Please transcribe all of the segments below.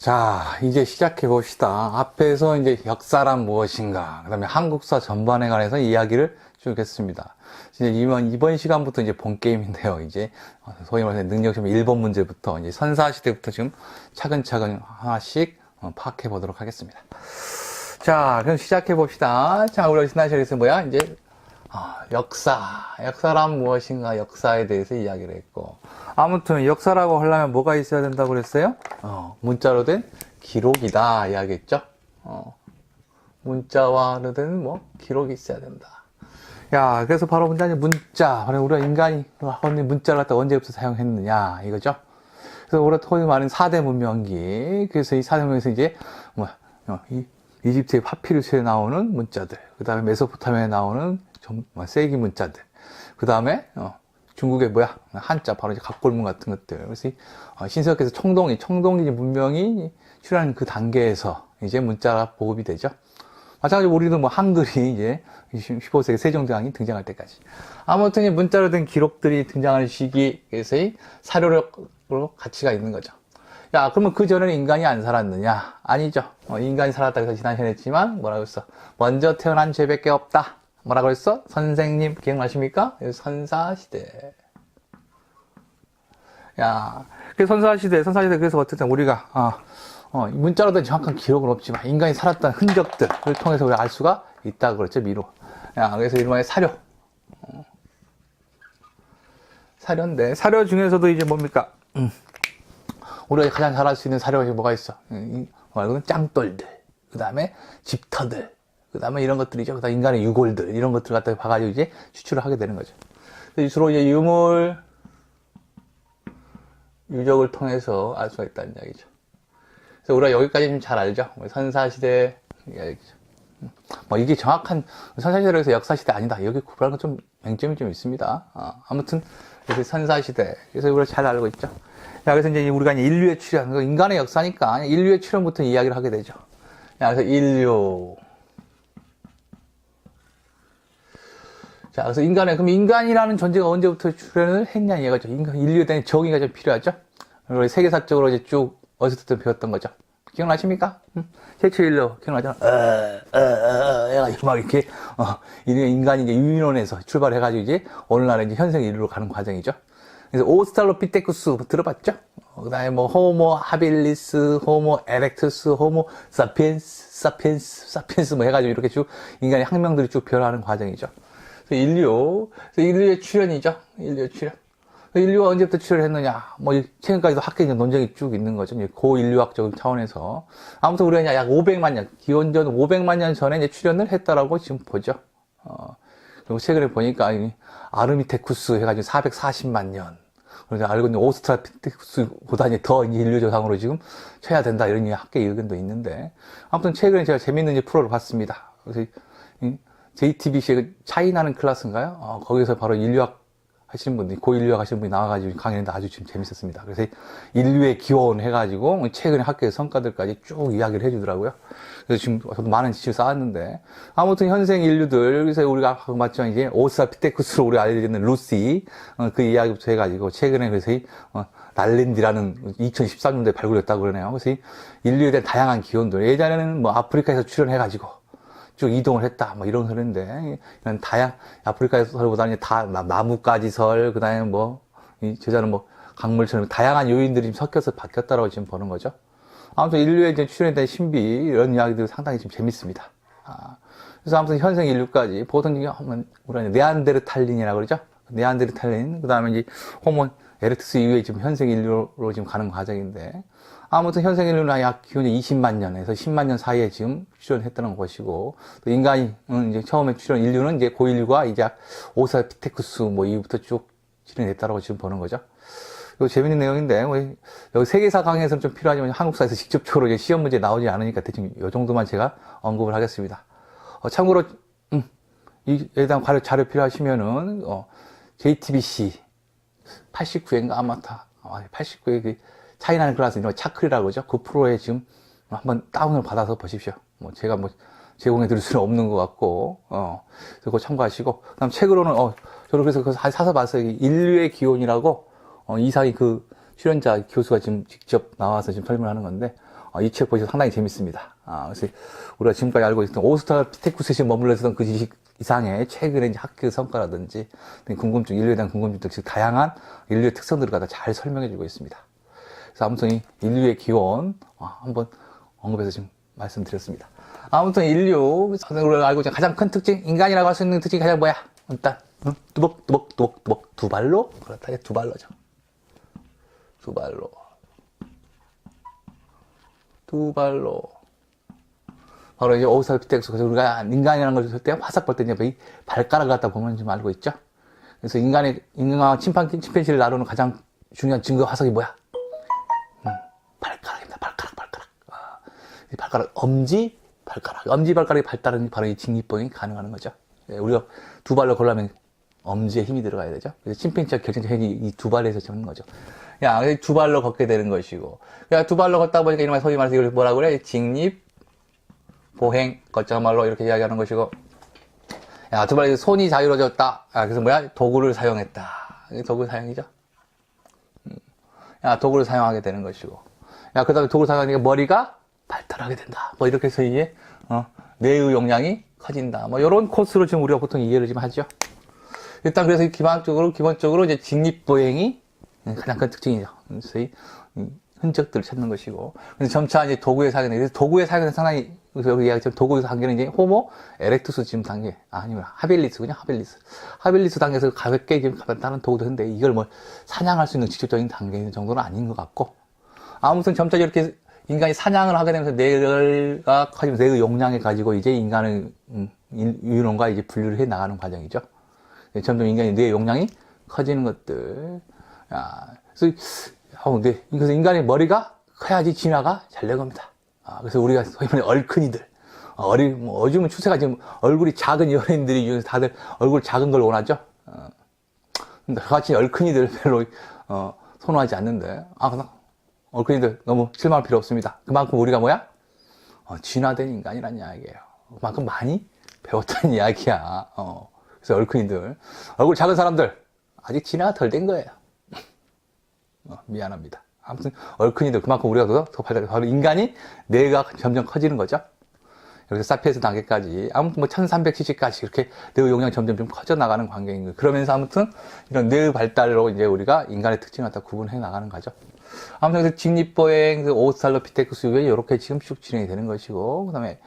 자, 이제 시작해 봅시다. 앞에서 이제 역사란 무엇인가, 그 다음에 한국사 전반에 관해서 이야기를 쭉 했습니다. 이제 이번 시간부터 이제 본 게임인데요. 이제 소위 말해서 능력시험 1번 문제부터 이제 선사시대부터 지금 차근차근 하나씩 파악해 보도록 하겠습니다. 자, 그럼 시작해 봅시다. 자, 우리가 지난 시간에서 뭐야? 이제 역사란 무엇인가, 역사에 대해서 이야기를 했고, 아무튼 역사라고 하려면 뭐가 있어야 된다고 그랬어요? 문자로 된 기록이다 이야기했죠. 문자화로 된 기록이 있어야 된다. 야, 그래서 바로 문자. 우리가 인간이 문자를 갖다 언제부터 사용했느냐 이거죠. 그래서 우리가 흔히 말하는 4대 문명기. 그래서 이 4대 문명에서 이제 이집트의 파피루스에 나오는 문자들, 그 다음에 메소포타미아에 나오는 세기 문자들, 그 다음에 중국의 한자, 바로 이제 각골문 같은 것들. 그래서 신석에서 청동기 문명이 출현하는 그 단계에서 이제 문자가 보급이 되죠. 마찬가지로 우리도 한글이 이제 15세기 세종대왕이 등장할 때까지. 아무튼 이 문자로 된 기록들이 등장하는 시기에서의 사료로 가치가 있는 거죠. 야, 그러면 그 전에는 인간이 안 살았느냐? 아니죠. 인간이 살았다고 해서 지난 시간에 했지만 뭐라고 했어? 먼저 태어난 죄밖에 없다. 뭐라고 했어? 선생님 기억나십니까? 선사시대. 야, 그 선사시대 그래서 어쨌든 우리가 문자로 된 정확한 기록은 없지만 인간이 살았던 흔적들을 통해서 우리가 알 수가 있다고 그랬죠, 미로. 야, 그래서 이름하여 사료. 사료인데 사료 중에서도 이제 뭡니까? 우리가 가장 잘 알 수 있는 사료가 뭐가 있어? 말고는 짱돌들, 그 다음에 집터들, 그 다음에 이런 것들이죠. 그 다음에 인간의 유골들, 이런 것들 갖다가 봐가지고 이제 추출을 하게 되는 거죠. 주로 이제 유물, 유적을 통해서 알 수가 있다는 이야기죠. 그래서 우리가 여기까지 좀 잘 알죠. 선사시대 이야기죠. 이게 정확한 선사시대로 해서 역사시대 아니다. 여기 구분하는 건 좀 맹점이 좀 있습니다. 아무튼 그래서 선사시대. 그래서 우리가 잘 알고 있죠. 야, 그래서 이제 우리가 인류의 출현, 인간의 역사니까 인류의 출현부터 이야기를 하게 되죠. 야, 그래서 인류. 자, 그래서 그럼 인간이라는 존재가 언제부터 출현을 했냐 이거죠. 인류에 대한 정의가 좀 필요하죠. 그리고 세계사적으로 이제 쭉 어디서부터 배웠던 거죠. 기억나십니까? 최초 인류 기억나죠? 막 이렇게 인간이 이제 유인원에서 출발해가지고 이제 오늘날의 이제 현생 인류로 가는 과정이죠. 그래서 오스트랄로피테쿠스 들어봤죠? 그 다음에 호모 하빌리스, 호모 에렉투스, 호모 사피엔스 해가지고 이렇게 쭉 인간의 학명들이 쭉 변화하는 과정이죠. 그래서 인류의 출현이죠. 인류의 출현. 인류가 언제부터 출현했느냐? 최근까지도 학계적 논쟁이 쭉 있는 거죠. 고인류학적 차원에서. 아무튼 우리가 약 500만 년, 기원전 500만 년 전에 이제 출현을 했다라고 지금 보죠. 그리고 최근에 보니까 아르미테쿠스 해가지고 440만 년. 그래서 알고 있는 오스트랄피테쿠스보다 더 인류 조상으로 지금 쳐야 된다. 이런 학계 의견도 있는데. 아무튼 최근에 제가 재밌는 프로를 봤습니다. 그래서 JTBC의 차이나는 클래스인가요? 거기서 바로 인류학 하시는 분들이, 고인류학 하시는 분이 나와가지고 강의했는데 아주 지금 재밌었습니다. 그래서 인류의 기원 해가지고 최근에 학교의 성과들까지 쭉 이야기를 해주더라고요. 그래서 지금 저도 많은 지식을 쌓았는데, 아무튼 현생 인류들, 그래서 우리가 맞죠, 이제 오스트랄피테쿠스로 우리가 알려지는 루시, 그 이야기부터 해가지고 최근에 그래서 날린디라는 2013년도에 발굴했다고 그러네요. 그래서 인류에 대한 다양한 기원들, 예전에는 아프리카에서 출현해가지고 쭉 이동을 했다, 이런 소리인데, 이런 아프리카에서보다는 나뭇가지설, 그 다음에 제자는 강물처럼 다양한 요인들이 섞여서 바뀌었다라고 지금 보는 거죠. 아무튼 인류의 이제 출현에 대한 신비, 이런 이야기들이 상당히 좀 재밌습니다. 그래서 아무튼 현생 인류까지, 보통 우리가 네안데르탈린이라고 그러죠? 네안데르탈린, 그 다음에 이제 호모 에렉투스 이후에 지금 현생 인류로 지금 가는 과정인데, 아무튼 현생 인류는 약 기원이 20만 년에서 10만 년 사이에 지금 출현했다는 것이고, 또 인간이 이제 처음에 출현 인류는 이제 고인류가 이제 오스트랄피테쿠스 이후부터 쭉 출현했다라고 지금 보는 거죠. 이거 재밌는 내용인데, 여기 세계사 강의에서는 좀 필요하지만 한국사에서 직접적으로 이제 시험 문제 나오지 않으니까 대충 이 정도만 제가 언급을 하겠습니다. 참고로 이에 대한 자료 필요하시면은 JTBC 89회인가 아마타 89회 차이나는 클래스, 차클이라고 그러죠. 그 프로에 지금 한번 다운을 받아서 보십시오. 제가 제공해 드릴 수는 없는 것 같고, 그거 참고하시고. 그 다음 책으로는, 저도 그래서 사서 봤어요. 인류의 기원이라고, 이상이 그 출연자 교수가 지금 직접 나와서 지금 설명하는 건데, 이 책 보시면 상당히 재밌습니다. 그래서 우리가 지금까지 알고 있던 오스트랄로피테쿠스에 머물러 있었던 그 지식 이상의 최근의 이제 학교 성과라든지 궁금증, 인류에 대한 궁금증들, 즉 다양한 인류의 특성들을 갖다 잘 설명해주고 있습니다. 그래서 아무튼 이 인류의 기원 한번 언급해서 지금 말씀드렸습니다. 아무튼 인류 우리가 알고 있는 가장 큰 특징, 인간이라고 할 수 있는 특징이 가장 뭐야? 일단 뚜벅뚜벅 두 발로, 그렇다. 두 발로죠. 두 발로. 바로 이제 오스트랄로피테쿠스, 우리가 인간이라는 걸 볼 때 화석 볼 때 이제 이 발가락을 갖다 보면 좀 알고 있죠. 그래서 인간과 침팬지를 나누는 가장 중요한 증거 화석이 뭐야? 발가락입니다. 발가락. 이 발가락, 엄지발가락이 발달은 바로 이 직립보행이 가능한 거죠. 우리가 두 발로 걸으려면 엄지에 힘이 들어가야 되죠. 그래서 침팬지와 결정적 힘이 이 두 발에서 잡는 거죠. 두 발로 걷게 되는 것이고. 두 발로 걷다 보니까 이런 말, 소위 말해서 이걸 뭐라고 그래? 직립, 보행, 거창한 말로 이렇게 이야기하는 것이고. 두 발로 손이 자유로워졌다. 그래서 뭐야? 도구를 사용했다. 도구 사용이죠. 도구를 사용하게 되는 것이고. 그 다음에 도구를 사용하니까 머리가 발달하게 된다. 뭐 이렇게 해서 이제, 뇌의 용량이 커진다. 뭐 이런 코스로 지금 우리가 보통 이해를 좀 하죠. 일단 그래서 기본적으로 이제 직립보행이 가장 큰 특징이죠. 그래서 이 흔적들을 찾는 것이고. 근데 점차 이제 도구의 사용에, 그래서 도구의 사용은 상당히, 여기 이야기했지만 도구의 단계는 이제 호모 에렉투스 지금 단계, 아니면 하빌리스군요. 하빌리스 단계에서 가볍게 지금 다른 도구도 했는데 이걸 뭐 사냥할 수 있는 직접적인 단계 정도는 아닌 것 같고. 아무튼 점차 이렇게 인간이 사냥을 하게 되면서 뇌가 커지면서 뇌의 용량을 가지고 이제 인간의 유형과 이제 분류를 해 나가는 과정이죠. 점점 인간의 뇌의 용량이 커지는 것들. 그래서 인간의 머리가 커야지 진화가 잘 된 겁니다. 그래서 우리가 소위 말해 얼큰이들, 요즘은 추세가 지금 얼굴이 작은 연예인들이 중에서 다들 얼굴 작은 걸 원하죠. 근데 그같이 얼큰이들 별로 선호하지 않는데, 얼큰이들 너무 실망할 필요 없습니다. 그만큼 우리가 뭐야? 진화된 인간이란 이야기예요. 그만큼 많이 배웠다는 이야기야. 그래서 얼큰이들, 얼굴 작은 사람들 아직 진화가 덜 된 거예요. 미안합니다. 아무튼 얼큰이들, 그만큼 우리가 더 발달, 바로 인간이 뇌가 점점 커지는 거죠. 여기서 사피엔스 단계까지, 아무튼 뭐 1300cc까지 이렇게 뇌의 용량이 점점 좀 커져 나가는 관계인 거예요. 그러면서 아무튼 이런 뇌의 발달로 이제 우리가 인간의 특징을 갖다 구분해 나가는 거죠. 아무튼 그래서 직립보행, 오스트랄로피테쿠스 이후에 이렇게 지금 쭉 진행이 되는 것이고, 그 다음에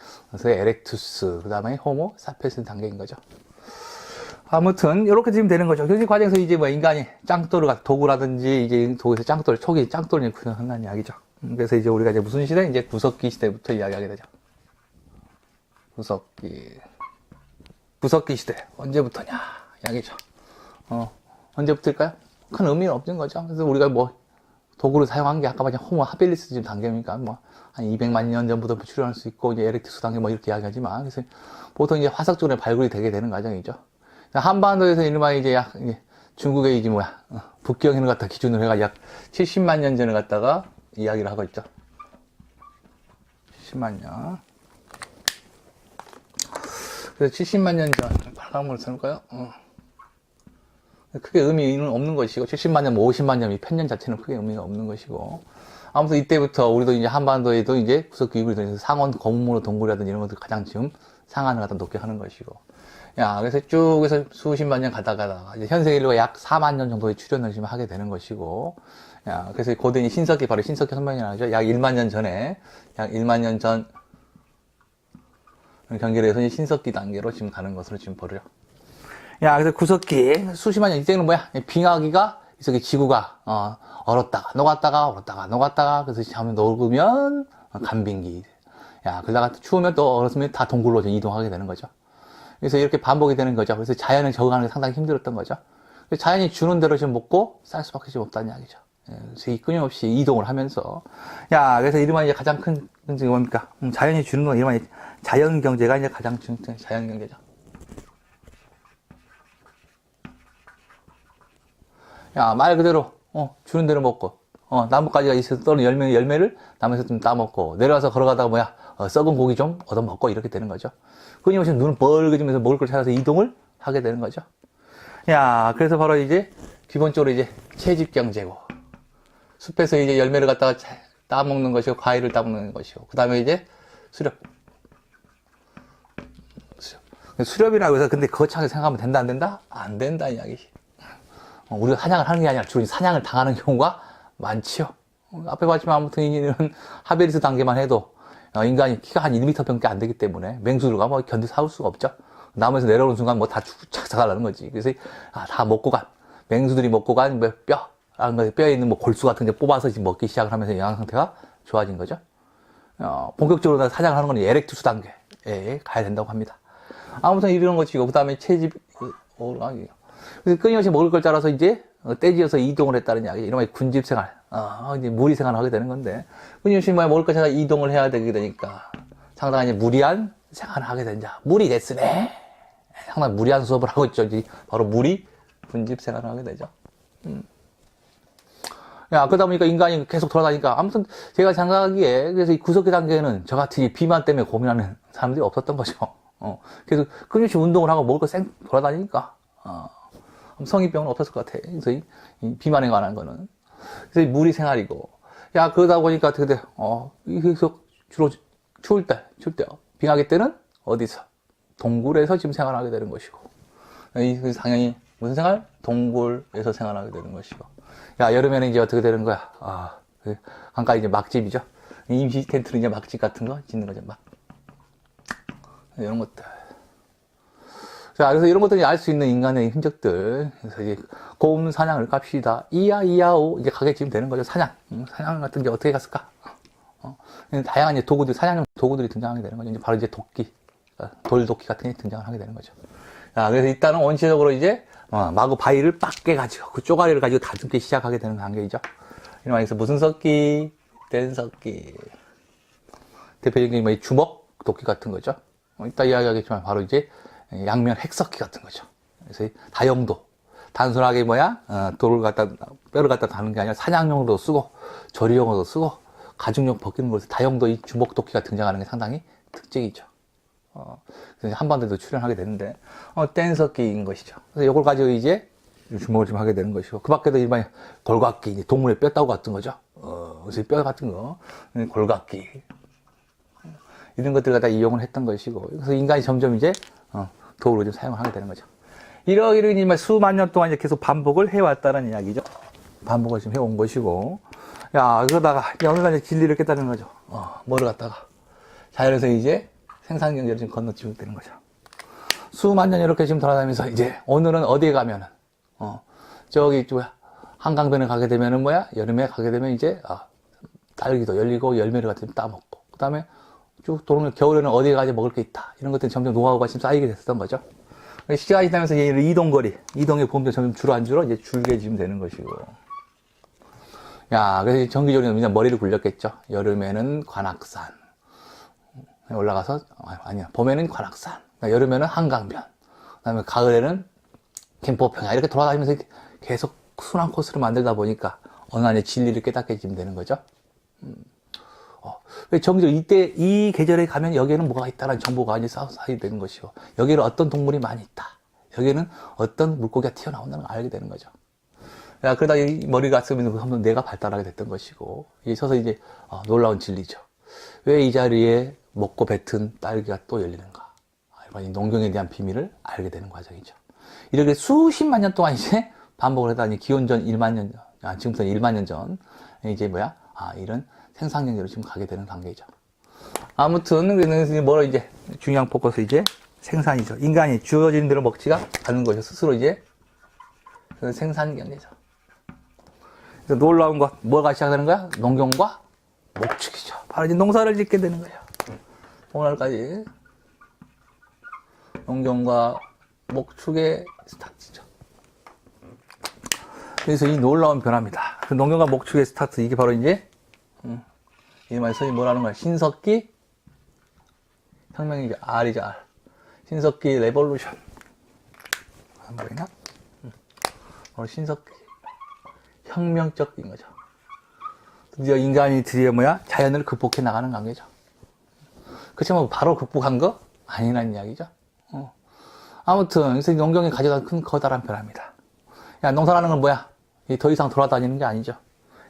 에렉투스, 그 다음에 호모 사피엔스 단계인 거죠. 아무튼 이렇게 지금 되는 거죠. 그 과정에서 이제 뭐 인간이 짱돌을 도구라든지 이제 도구에서 초기 짱돌이 구현한다는 이야기죠. 그래서 이제 우리가 이제 무슨 시대? 이제 구석기 시대부터 이야기하게 되죠. 구석기 시대 언제부터냐 이야기죠. 언제부터일까요? 큰 의미는 없는 거죠. 그래서 우리가 뭐 도구를 사용한 게 아까 말한 호모 하빌리스 지금 단계니까 뭐 한 200만 년 전부터 출현할 수 있고 이제 에렉투스 단계 뭐 이렇게 이야기하지만, 그래서 보통 이제 화석 쪽에 발굴이 되게 되는 과정이죠. 한반도에서 이른바 이제 중국의 이제 북경인을 갖다 기준으로 해가 약 70만 년 전에 갖다가 이야기를 하고 있죠. 70만 년. 그래서 70만 년 전, 빨간물을 써놓을까요? 크게 의미는 없는 것이고, 70만 년, 50만 년, 이 편년 자체는 크게 의미가 없는 것이고, 아무튼 이때부터 우리도 이제 한반도에도 이제 구석기 이후로 통해서 상원, 거문으로 동굴이라든지 이런 것들 가장 지금 상한을 갖다 높게 하는 것이고, 그래서 쭉 해서 수십만 년 가다가 이제 현세 인류가 약 4만 년 정도의 출현을 지금 하게 되는 것이고, 그래서 고대인 신석기, 바로 신석기 선명이라죠. 약 1만 년 전에, 약 1만 년 전 경계를 해서 신석기 단계로 지금 가는 것으로 지금 보려. 그래서 구석기, 수십만 년, 이때는 뭐야? 빙하기가, 이석기 지구가, 얼었다가, 녹았다가, 그래서 잠을 녹으면, 간빙기. 그러다가 추우면 또 얼었으면 다 동굴로 이동하게 되는 거죠. 그래서 이렇게 반복이 되는 거죠. 그래서 자연에 적응하는 게 상당히 힘들었던 거죠. 자연이 주는 대로 지금 먹고 쌀 수밖에 지금 없다는 이야기죠. 그래서 이 끊임없이 이동을 하면서, 그래서 이름은 이제 가장 큰 문제가 뭡니까? 자연이 주는 건 이름은 자연 경제가 이제 가장 중요한 자연 경제죠. 말 그대로, 주는 대로 먹고, 나뭇가지가 있어서 떨어진 열매를 나무에서 좀 따먹고, 내려와서 걸어가다가 썩은 고기 좀 얻어먹고 이렇게 되는 거죠. 끊임없이 눈을 벌거지면서 먹을 걸 찾아서 이동을 하게 되는 거죠. 그래서 바로 이제 기본적으로 이제 채집 경제고, 숲에서 이제 열매를 갖다가 따먹는 것이고, 과일을 따먹는 것이고, 그 다음에 이제 수렵. 수렵이라고 해서 근데 거창하게 생각하면 된다, 안 된다? 안 된다, 이야기지. 우리가 사냥을 하는 게 아니라 주로 사냥을 당하는 경우가 많지요. 앞에 봤지만 아무튼 이는 하베리스 단계만 해도 인간이 키가 한 1m밖에 안 되기 때문에 맹수들과 뭐 견디 싸울 수가 없죠. 나무에서 내려오는 순간 뭐 다 착착하는 거지. 그래서 다 먹고 간 맹수들이 먹고 간 뼈에 있는 뭐 골수 같은 게 뽑아서 지금 먹기 시작을 하면서 영양 상태가 좋아진 거죠. 본격적으로 사냥을 하는 건 에렉투스 단계에 가야 된다고 합니다. 아무튼 이런 것이고, 그 다음에 채집, 그래서 끊임없이 먹을 걸 따라서 이제 떼지어서 이동을 했다는 이야기. 이런 군집 생활, 이제 무리 생활을 하게 되는 건데, 끊임없이 먹을 걸 찾아 이동을 해야 되게 되니까 상당히 무리한 생활을 하게 된다. 무리 됐으네. 상당히 무리한 수업을 하고 있죠. 이제 바로 무리 군집 생활을 하게 되죠. 그러다 보니까 인간이 계속 돌아다니까, 아무튼 제가 생각하기에, 그래서 이 구석기 단계에는 저같이 비만 때문에 고민하는 사람들이 없었던 거죠. 그래서 끊임없이 운동을 하고 먹을 거 쌩 돌아다니니까, 성인병은 없었을 것 같아. 그래서 이 비만에 관한 거는. 그래서 무리 생활이고. 그러다 보니까 어떻게 돼? 그래서 주로 추울 때, 빙하기 때는 어디서? 동굴에서 지금 생활하게 되는 것이고. 당연히 무슨 생활? 동굴에서 생활하게 되는 것이고. 여름에는 이제 어떻게 되는 거야? 강가 이제 막집이죠. 임시 텐트는 이제 막집 같은 거 짓는 거죠, 막. 이런 것들. 그래서 이런 것들이 알 수 있는 인간의 흔적들. 그래서 이제 곰 사냥을 갑시다. 이야오. 이제 가게 지금 되는 거죠. 사냥 같은 게 어떻게 갔을까? 다양한 이제 도구들, 사냥용 도구들이 등장하게 되는 거죠. 이제 바로 이제 도끼, 돌도끼 같은 게 등장을 하게 되는 거죠. 그래서 일단은 원시적으로 이제 마구 바위를 빡 깨가지고 그 쪼가리를 가지고 다듬기 시작하게 되는 단계이죠. 이런 말에서 무슨 썩기? 뗀석기. 대표적인 뭐 주먹 도끼 같은 거죠. 이따 이야기하겠지만 바로 이제 양면 핵석기 같은 거죠. 그래서 다용도. 단순하게 뼈를 갖다 다는 게 아니라 사냥용으로도 쓰고, 조리용으로도 쓰고, 가죽용 벗기는 것에서 다용도 이 주먹 도끼가 등장하는 게 상당히 특징이죠. 그래서 한반도에도 출연하게 되는데, 뗀석기인 것이죠. 그래서 이걸 가지고 이제 주먹을 좀 하게 되는 것이고, 그 밖에도 일반 골각기, 동물의 뼈다구 같은 거죠. 그래서 뼈 같은 거, 골각기. 이런 것들을 갖다 이용을 했던 것이고, 그래서 인간이 점점 이제, 도구로 좀 사용을 하게 되는 거죠. 이런 수만 년 동안 이제 계속 반복을 해왔다는 이야기죠. 반복을 좀 해온 것이고, 그러다가, 어느 날 이제 진리를 깨달은 거죠. 뭐를 갖다가. 자연에서 이제 생산 경제를 지금 건너뛰게 되는 거죠. 수만 년 이렇게 지금 돌아다니면서 이제, 오늘은 어디에 가면은, 저기, 한강변에 가게 되면은 여름에 가게 되면 이제, 딸기도 열리고 열매를 같은 따먹고, 그 다음에 쭉 도는 겨울에는 어디에 가지 먹을 게 있다. 이런 것들이 점점 노하우가 지금 쌓이게 됐었던 거죠. 시간이 지나면서 이동의 범위도 점점 주로 안 줄어 이제 줄게 지금 되는 것이고. 그래서 정기적으로 그냥 머리를 굴렸겠죠. 여름에는 관악산. 올라가서, 봄에는 관악산. 여름에는 한강변. 그 다음에 가을에는 김포평야. 이렇게 돌아다니면서 계속 순환 코스를 만들다 보니까 어느 날 진리를 깨닫게 지금 되는 거죠. 정기적으로 이 계절에 가면 여기에는 뭐가 있다라는 정보가 이제 쌓이게 되는 것이고, 여기에는 어떤 동물이 많이 있다. 여기에는 어떤 물고기가 튀어나온다는 걸 알게 되는 거죠. 그러다 이 머리가 쓰면서 한번 뇌가 발달하게 됐던 것이고, 있어서 이제 놀라운 진리죠. 왜 이 자리에 먹고 뱉은 딸기가 또 열리는가? 이 농경에 대한 비밀을 알게 되는 과정이죠. 이렇게 수십만 년 동안 이제 반복을 하다니 기원전 1만 년, 지금부터 1만 년 전, 이제 이런 생산 경제로 지금 가게 되는 단계이죠. 아무튼, 이제, 중요한 포커스 이제 생산이죠. 인간이 주어진 대로 먹지가 않는 것이죠. 스스로 이제, 생산 경제죠. 그래서 놀라운 것, 뭐가 시작되는 거야? 농경과 목축이죠. 바로 이제 농사를 짓게 되는 거예요. 오늘까지. 농경과 목축의 스타트죠. 그래서 이 놀라운 변화입니다. 그 농경과 목축의 스타트, 이게 바로 이제, 이 말씀이 뭐라는 거야? 신석기 혁명이죠. R이죠, R. 신석기 레볼루션. 안 보이나? 바로 신석기 혁명적인 거죠. 드디어 인간이 자연을 극복해 나가는 관계죠. 그렇지만 바로 극복한 거 아니라는 이야기죠. 아무튼 그래서 농경이 가져다 큰 커다란 변화입니다. 농사라는 건 뭐야? 더 이상 돌아다니는 게 아니죠.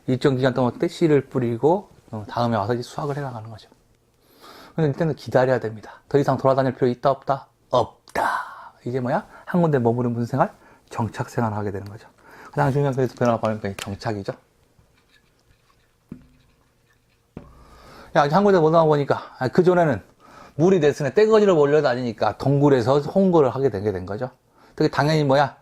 일정 기간 동안 씨를 뿌리고 다음에 와서 이제 수확을 해나가는 거죠. 근데 이때는 기다려야 됩니다. 더 이상 돌아다닐 필요 있다, 없다? 없다. 이제 뭐야? 한 군데 머무는 무슨 생활? 정착 생활을 하게 되는 거죠. 가장 중요한 변화가 바로 정착이죠. 야, 한 군데 못 나와보니까, 그전에는 물이 됐으니 떼거지로 몰려다니니까 동굴에서 홍보를 하게 된 거죠. 특히 당연히 뭐야,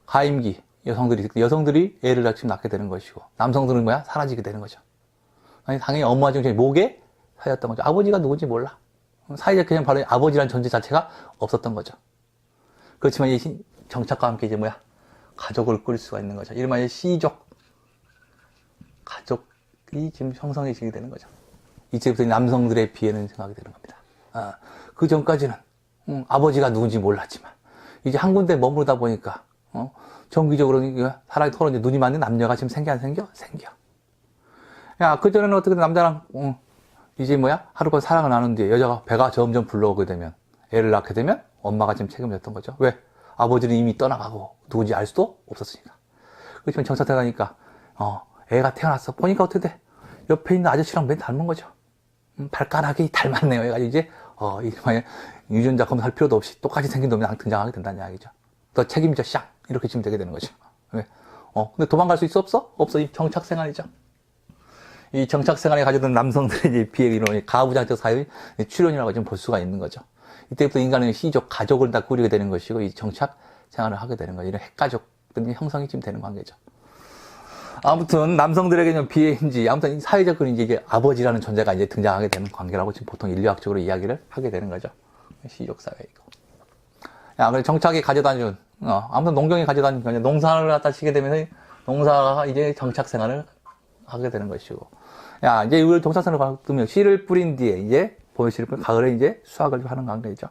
가임기, 여성들이 애를 낳게 되는 것이고, 남성들은 뭐야, 사라지게 되는 거죠. 아니, 당연히 엄마 중에 목에 사였던 거죠. 아버지가 누군지 몰라. 사이적 그냥 바로 아버지라는 존재 자체가 없었던 거죠. 그렇지만 이 정착과 함께 이제 뭐야, 가족을 꾸릴 수가 있는 거죠. 이른바 시족, 가족이 지금 형성해지게 되는 거죠. 이제부터 남성들의 비애는 생각이 되는 겁니다. 그 전까지는 아버지가 누군지 몰랐지만 이제 한 군데 머무르다 보니까 정기적으로 사람이 서로 눈이 맞는 남녀가 지금 생겨 안 생겨? 생겨. 야, 그전에는 어떻게 남자랑 이제 뭐야, 하룻밤 사랑을 나눈 뒤에 여자가 배가 점점 불러오게 되면, 애를 낳게 되면 엄마가 지금 책임졌던 거죠. 왜? 아버지는 이미 떠나가고 누군지 알 수도 없었으니까. 그렇지만 정착해 가니까 애가 태어났어. 보니까 어떻게 돼? 옆에 있는 아저씨랑 맨 닮은 거죠. 발가락이 닮았네요. 해가지고 이제 유전자 검사할 필요도 없이 똑같이 생긴 놈이 등장하게 된다는 이야기죠. 너 책임져, 쌍. 이렇게 지금 되게 되는 거죠. 왜? 근데 도망갈 수 있어, 없어? 없어. 이 정착 생활이죠. 이 정착 생활에 가져든 남성들의 이제 비행 이론이 가부장적 사회의 출현이라고 좀 볼 수가 있는 거죠. 이때부터 인간은 시족, 가족을 다 꾸리게 되는 것이고, 이 정착 생활을 하게 되는 거죠. 이런 핵가족들이 형성이 지금 되는 관계죠. 아무튼 남성들에게는 비애인지, 아무튼 사회적 이제 아버지라는 존재가 이제 등장하게 되는 관계라고 지금 보통 인류학적으로 이야기를 하게 되는 거죠. 시족 사회이고. 야, 그래 정착이 가져다준, 아무튼 농경이 가져다준 거냐. 농사를 갖다 치게 되면 농사가 이제 정착 생활을 하게 되는 것이고. 야, 이제 이걸 정착 생활을 받으면 씨를 뿌린 뒤에 이제 씨를 뿌린 가을에 이제 수확을 하는 관계죠.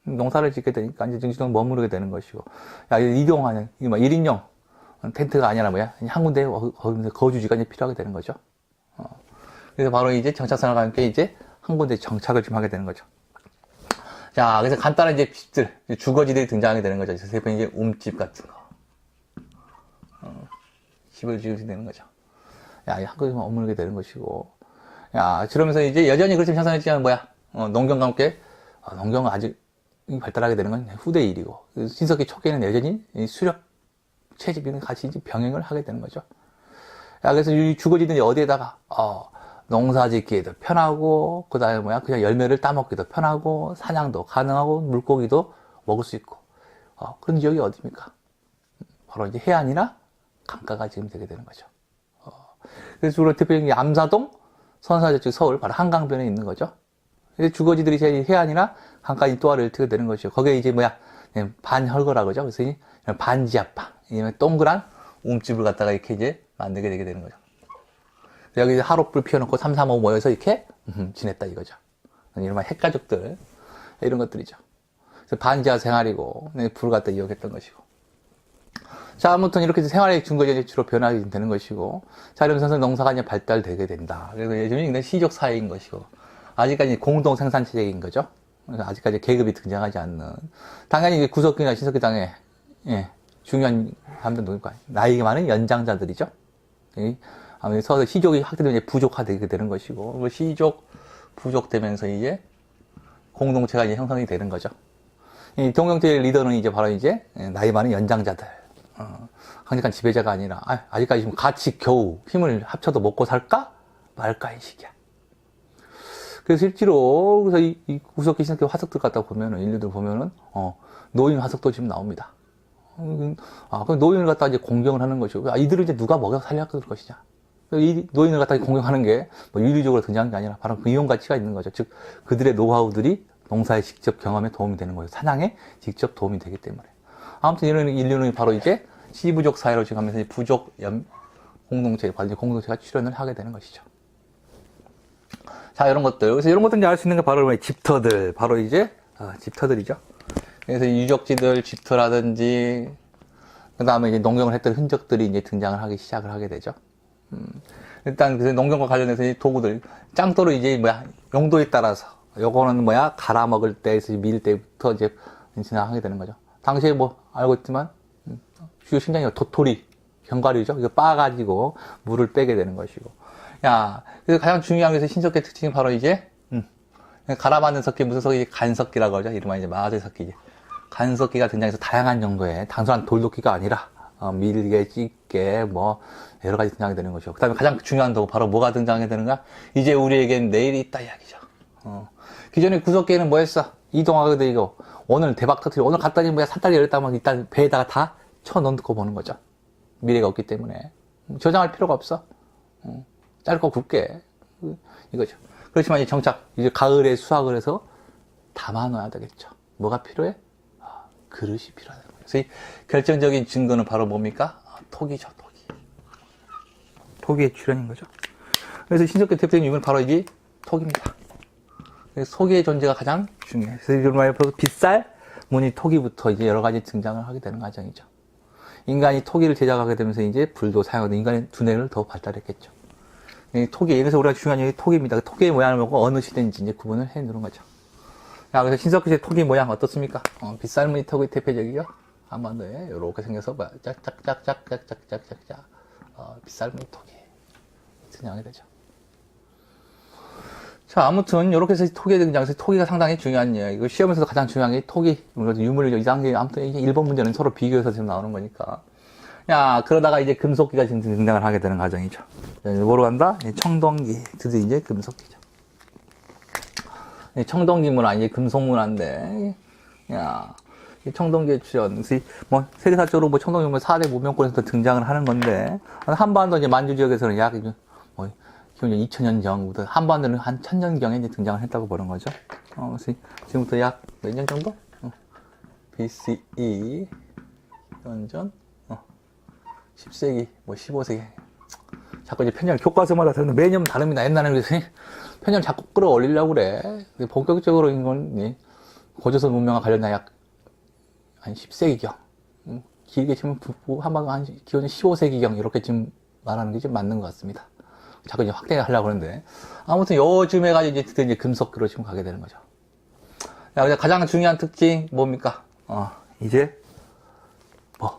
농사를 짓게 되니까 이제 정신적으로 머무르게 되는 것이고. 야, 이동하는, 이거 막 1인용 텐트가 아니라 뭐야? 한 군데 거주지가 이제 필요하게 되는 거죠. 그래서 바로 이제 정착 생활과 함께 이제 한 군데 정착을 좀 하게 되는 거죠. 자, 그래서 간단한 이제 집들, 주거지들이 등장하게 되는 거죠. 그래서 세번 이제 움집 같은 거. 집을 지으게 되는 거죠. 야, 한 곳에만 머무르게 되는 것이고. 야, 그러면서 이제 여전히 그렇지만 형성했지만 뭐야? 농경과 함께, 농경은 아직 발달하게 되는 건 후대 일이고. 신석기 초기에는 여전히 수렵, 채집이 같이 이제 병행을 하게 되는 거죠. 야, 그래서 이 주거지들이 어디에다가, 농사 짓기에도 편하고, 그 다음에 뭐야? 그냥 열매를 따먹기도 편하고, 사냥도 가능하고, 물고기도 먹을 수 있고. 그런 지역이 어디입니까? 바로 이제 해안이나 강가가 지금 되게 되는 거죠. 그래서 주로 대표적인 게 암사동, 선사저쪽 서울, 바로 한강변에 있는 거죠. 주거지들이 제일 해안이나 강가인 또아를 트게 되는 것이죠. 거기에 이제 뭐야, 반혈거라고 그러죠. 그래서 반지하방, 동그란 움집을 갖다가 이렇게 이제 만들게 되게 되는 거죠. 여기 하룻불 피워놓고 3, 4, 5 모여서 이렇게 지냈다 이거죠. 이런 핵가족들, 이런 것들이죠. 그래서 반지하 생활이고, 불을 갖다 이용했던 것이고. 자, 아무튼 이렇게 생활의 준거지 주로 변화가 되는 것이고, 자, 이러면서 농사가 이제 발달되게 된다. 그래서 예전에 시족 사회인 것이고, 아직까지 공동 생산 체제인 거죠. 그래서 아직까지 계급이 등장하지 않는. 당연히 이제 구석기나 신석기 당에, 중요한 사람들 누굴까? 나이가 많은 연장자들이죠. 아무래도 시족이 확대되면 이제 부족화되게 되는 것이고, 시족, 부족되면서 이제 공동체가 이제 형성이 되는 거죠. 이 동경제의 리더는 이제 바로 이제 나이 많은 연장자들. 강력한 지배자가 아니라, 아직까지 지금 같이 겨우 힘을 합쳐도 먹고 살까? 말까? 이 식이야. 그래서 실제로, 그래서 이 구석기 신석기 화석들 갖다 보면은, 인류들 보면은, 노인 화석도 지금 나옵니다. 그 노인을 갖다 이제 공경을 하는 것이고, 이들을 이제 누가 먹여 살려줄 것이냐. 이 노인을 갖다 공경하는 게, 윤리적으로 등장한 게 아니라, 바로 그 이용 가치가 있는 거죠. 즉, 그들의 노하우들이 농사의 직접 경험에 도움이 되는 거예요. 사냥에 직접 도움이 되기 때문에. 아무튼 이런 인류는 바로 이제 시부족 사회로 지금 하면서 부족 공동체, 공동체가 출현을 하게 되는 것이죠. 자, 이런 것들. 그래서 이런 것들 이제 알 수 있는 게 바로 집터들. 바로 이제, 집터들이죠. 그래서 유적지들, 집터라든지, 그 다음에 이제 농경을 했던 흔적들이 이제 등장을 하기 시작을 하게 되죠. 일단, 그래서 농경과 관련해서 이 도구들, 짱돌을 이제 뭐야, 용도에 따라서, 요거는 뭐야, 갈아 먹을 때에서 밀 때부터 이제 진행하게 되는 거죠. 당시에 뭐, 알고 있지만, 주요 식량이 도토리, 견과류죠. 이거 빻아가지고 물을 빼게 되는 것이고. 야, 그래서 가장 중요한 것이 신석기 특징이 바로 이제, 갈아맞는 석기, 무슨 석기? 간석기라고 하죠. 이름은 이제 마하대 석기지. 간석기가 등장해서 다양한 정도의 단순한 돌도끼가 아니라, 밀개, 찢개, 뭐, 여러 가지 등장이 되는 것이고. 그 다음에 가장 중요한 도 바로 뭐가 등장하게 되는가? 이제 우리에겐 내일이 있다 이야기죠. 기존의 구석기에는 뭐 했어? 이동하게 되고, 오늘 대박 터트려. 오늘 갔더니 뭐야, 산다리 열렸다면 일단 배에다가 다 쳐넣고 보는 거죠. 미래가 없기 때문에. 저장할 필요가 없어. 짧고 굵게. 이거죠. 그렇지만 이제 정착, 이제 가을에 수확을 해서 담아놔야 되겠죠. 뭐가 필요해? 그릇이 필요하다는 거예요. 그래서 이 결정적인 증거는 바로 뭡니까? 토기죠, 토기. 토기의 출현인 거죠. 그래서 신석기 대표적인 유물은 바로 이게 토기입니다. 그래서 토기의 존재가 가장 중요해요. 그래서 이런 말에 빗살, 무늬, 토기부터 이제 여러 가지 등장을 하게 되는 과정이죠. 인간이 토기를 제작하게 되면서 이제 불도 사용하는 인간의 두뇌를 더 발달했겠죠. 토기, 그래서 우리가 중요한 게 토기입니다. 토기의 모양을 보고 어느 시대인지 이제 구분을 해 놓는 거죠. 자, 그래서 신석기의 토기 모양 어떻습니까? 빗살무늬 토기 대표적이요. 한 번 더, 요렇게 생겨서, 짝짝짝짝짝짝짝짝, 빗살무늬 토기. 등장하게 되죠. 자, 아무튼, 요렇게 해서 토기에 등장해서 토기가 상당히 중요한 이야기고, 시험에서도 가장 중요한 게 토기, 유물, 이상계, 아무튼, 이게 1번 문제는 서로 비교해서 지금 나오는 거니까. 야, 그러다가 이제 금속기가 지금 등장을 하게 되는 과정이죠. 뭐로 간다? 청동기. 드디어 이제 금속기죠. 청동기 문화, 이제 금속 문화인데, 야, 청동기의 출현. 뭐, 세계사적으로 뭐 청동기 문화 4대 문명권에서 등장을 하는 건데, 한반도 이제 만주 지역에서는 약, 뭐, 기본 2000년 전부터, 한반도는 한 1000년경에 이제 등장을 했다고 보는 거죠. 그래서 지금부터 약 몇 년 정도? BCE, 연전, 10세기, 뭐 15세기. 자꾸 이제 편견 교과서마다 듣는 매년 다릅니다. 옛날에는 그래서 편견 자꾸 끌어올리려고 그래. 본격적으로 이건 고조선 문명과 관련된 약 한 10세기경. 길게 치면 한방 한 기원은 15세기경 이렇게 지금 말하는 게 좀 맞는 것 같습니다. 자꾸 이제 확대하려고 하는데 아무튼 요즘에 가지고 이제 금속기로 지금 가게 되는 거죠. 자, 가장 중요한 특징 뭡니까? 이제 뭐